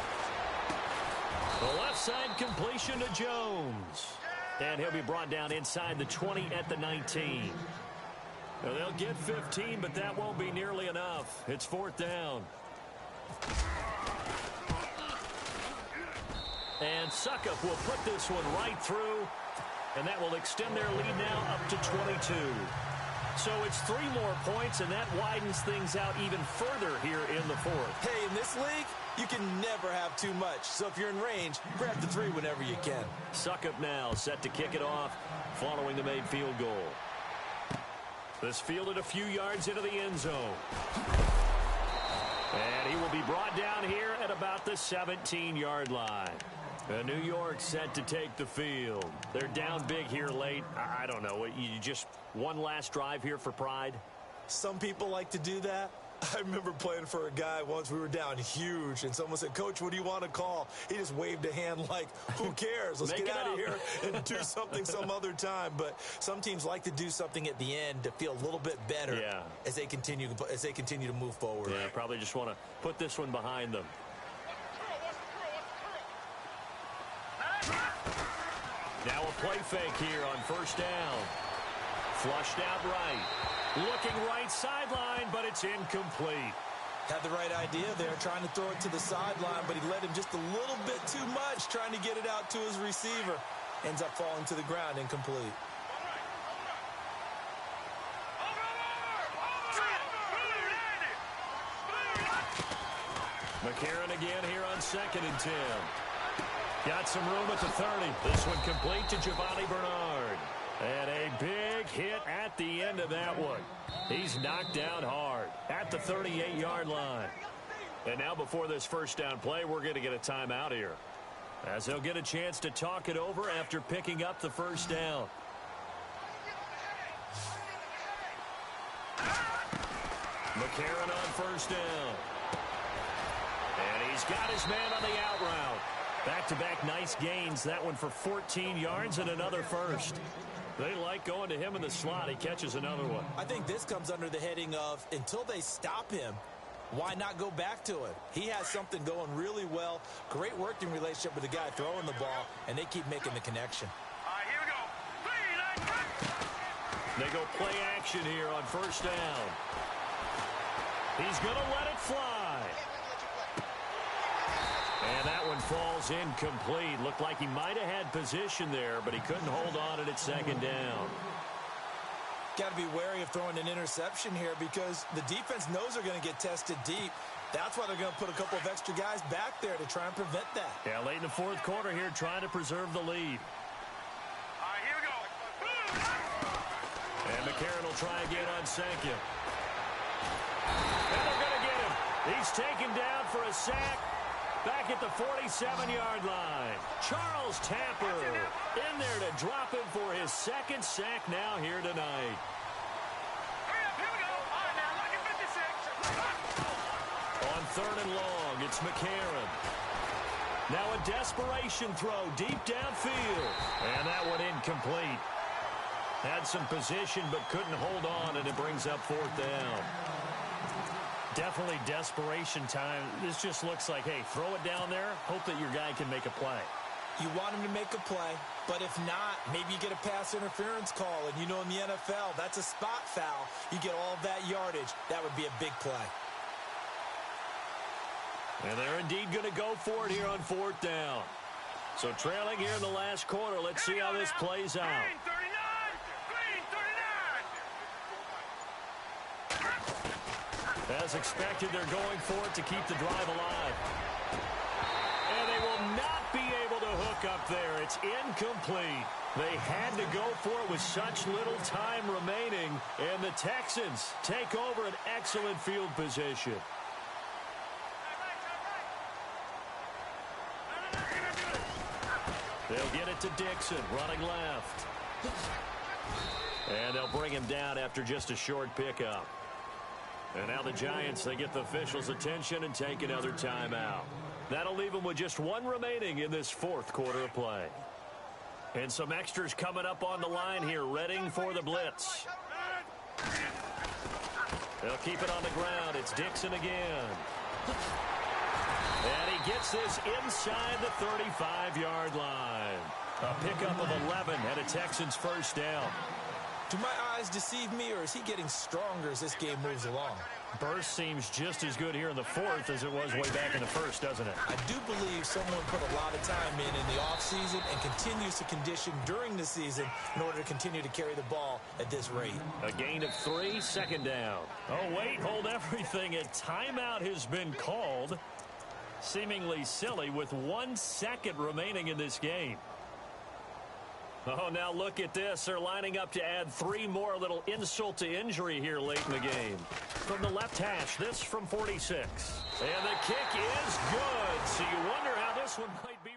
The left side completion to Jones. And he'll be brought down inside the 20 at the 19. Now they'll get 15, but that won't be nearly enough. It's 4th down. And Suckup will put this one right through, and that will extend their lead now up to 22. So it's 3 more points, and that widens things out even further here in the 4th. Hey, in this league, you can never have too much. So if you're in range, grab the 3 whenever you can. Suckup now set to kick it off following the made field goal. This fielded a few yards into the end zone. And he will be brought down here at about the 17-yard line. New York set to take the field. They're down big here late. I don't know. You just one last drive here for pride? Some people like to do that. I remember playing for a guy once. We were down huge, and someone said, "Coach, what do you want to call?" He just waved a hand like, who cares? Let's get out of here and do something some other time. But some teams like to do something at the end to feel a little bit better as they continue to move forward. Yeah, probably just want to put this one behind them. Now a play fake here on 1st down. Flushed out right. Looking right sideline, but it's incomplete. Had the right idea there, trying to throw it to the sideline, but he led him just a little bit too much, trying to get it out to his receiver. Ends up falling to the ground, incomplete. McCarron again here on 2nd and 10. Got some room at the 30. This one complete to Giovanni Bernard. And a big hit at the end of that one. He's knocked down hard at the 38-yard line. And now before this 1st down play, we're going to get a timeout here, as they'll get a chance to talk it over after picking up the 1st down. McCarron on 1st down. And he's got his man on the out route. Back-to-back nice gains. That one for 14 yards and another first. They like going to him in the slot. He catches another one. I think this comes under the heading of, until they stop him, why not go back to it? He has something going really well. Great working relationship with the guy throwing the ball, and they keep making the connection. All right, here we go. They go play action here on 1st down. He's going to let it fly. And that one falls incomplete. Looked like he might have had position there, but he couldn't hold on at 2nd down. Got to be wary of throwing an interception here, because the defense knows they're going to get tested deep. That's why they're going to put a couple of extra guys back there to try and prevent that. Yeah, late in the 4th quarter here, trying to preserve the lead. All right, here we go. And McCarron will try again on 2nd. And they're going to get him. He's taken down for a sack. Back at the 47-yard line. Charles Tapper in there to drop him for his 2nd sack now here tonight. Hurry up, here we go. All right, now, lucky 56. On 3rd and long, it's McCarron. Now a desperation throw deep downfield. And that one incomplete. Had some position but couldn't hold on, and it brings up 4th down. Definitely desperation time. This just looks like, hey, throw it down there, hope that your guy can make a play. You want him to make a play, but if not, maybe you get a pass interference call, and you know in the NFL, that's a spot foul. You get all of that yardage. That would be a big play. And they're indeed going to go for it here on 4th down. So trailing here in the last quarter, let's see how this plays out. Green 39. Green 39. As expected, they're going for it to keep the drive alive. And they will not be able to hook up there. It's incomplete. They had to go for it with such little time remaining. And the Texans take over an excellent field position. They'll get it to Dixon, running left. And they'll bring him down after just a short pickup. And now the Giants, they get the officials' attention and take another timeout. That'll leave them with just one remaining in this 4th quarter of play. And some extras coming up on the line here, readying for the blitz. They'll keep it on the ground. It's Dixon again. And he gets this inside the 35-yard line. A pickup of 11 and a Texans first down. Do my eyes deceive me, or is he getting stronger as this game moves along? Burst seems just as good here in the fourth as it was way back in the first, doesn't it? I do believe someone put a lot of time in the offseason and continues to condition during the season in order to continue to carry the ball at this rate. A gain of 3, second down. Oh, wait, hold everything. A timeout has been called. Seemingly silly with 1 second remaining in this game. Oh, now look at this. They're lining up to add 3 more. Little insult to injury here late in the game. From the left hash, this from 46. And the kick is good. So you wonder how this one might be.